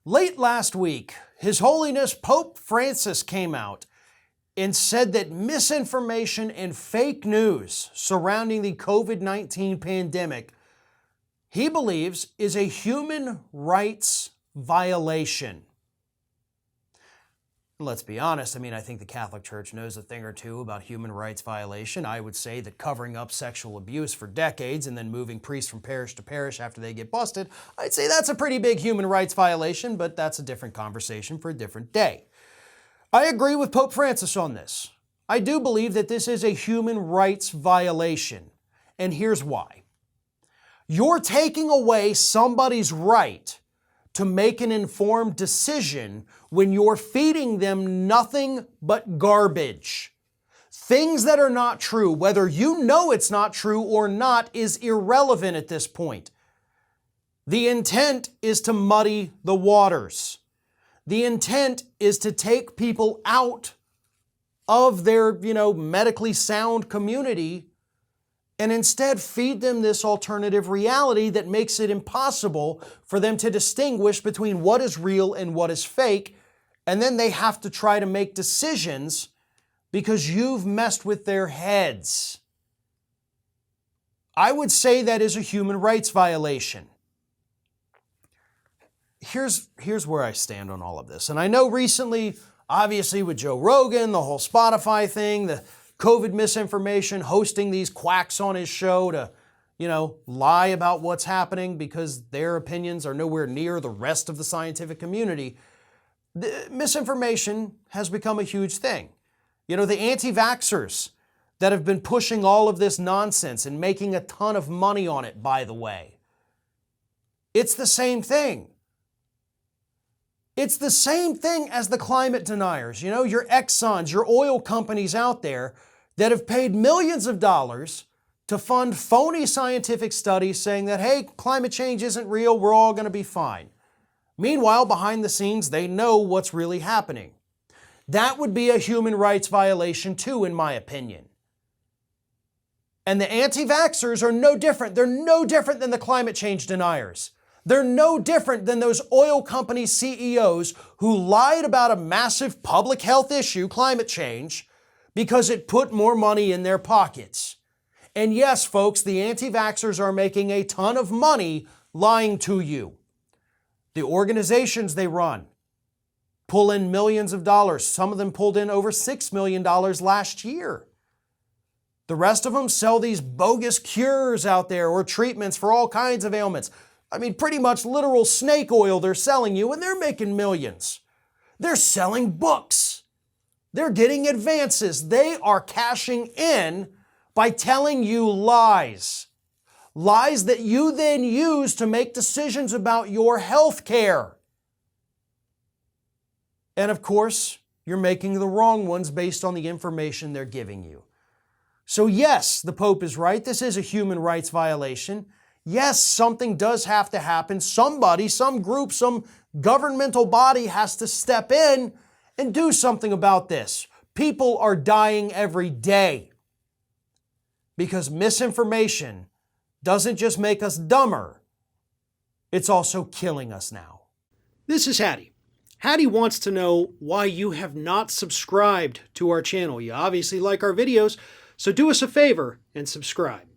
Late last week, His Holiness Pope Francis came out and said that misinformation and fake news surrounding the COVID-19 pandemic, he believes, is a human rights violation. Let's be honest, I think the Catholic Church knows a thing or two about human rights violation. I would say that covering up sexual abuse for decades and then moving priests from parish to parish after they get busted, I'd say that's a pretty big human rights violation, but that's a different conversation for a different day. I agree with Pope Francis on this. I do believe that this is a human rights violation, and here's why. You're taking away somebody's right to make an informed decision when you're feeding them nothing but garbage. Things that are not true, whether you know it's not true or not, is irrelevant at this point. The intent is to muddy the waters. The intent is to take people out of their, medically sound community and instead feed them this alternative reality that makes it impossible for them to distinguish between what is real and what is fake. And then they have to try to make decisions because you've messed with their heads. I would say that is a human rights violation. Here's where I stand on all of this. And I know recently, obviously with Joe Rogan, the whole Spotify thing, the COVID misinformation, hosting these quacks on his show to, lie about what's happening because their opinions are nowhere near the rest of the scientific community. The misinformation has become a huge thing. The anti-vaxxers that have been pushing all of this nonsense and making a ton of money on it, by the way. It's the same thing. It's the same thing as the climate deniers. Your Exxons, your oil companies out there that have paid millions of dollars to fund phony scientific studies saying that, hey, climate change isn't real, we're all going to be fine. Meanwhile, behind the scenes, they know what's really happening. That would be a human rights violation too, in my opinion. And the anti-vaxxers are no different. They're no different than the climate change deniers. They're no different than those oil company CEOs who lied about a massive public health issue, climate change, because it put more money in their pockets. And yes, folks, the anti-vaxxers are making a ton of money lying to you. The organizations they run pull in millions of dollars. Some of them pulled in over $6 million last year. The rest of them sell these bogus cures out there or treatments for all kinds of ailments. Pretty much literal snake oil they're selling you, and they're making millions. They're selling books. They're getting advances. They are cashing in by telling you lies. Lies that you then use to make decisions about your health care. And of course, you're making the wrong ones based on the information they're giving you. So yes, the Pope is right. This is a human rights violation. Yes, something does have to happen. Somebody, some group, some governmental body has to step in and do something about this. People are dying every day because misinformation doesn't just make us dumber, it's also killing us now. This is Hattie. Hattie wants to know why you have not subscribed to our channel. You obviously like our videos, so do us a favor and subscribe.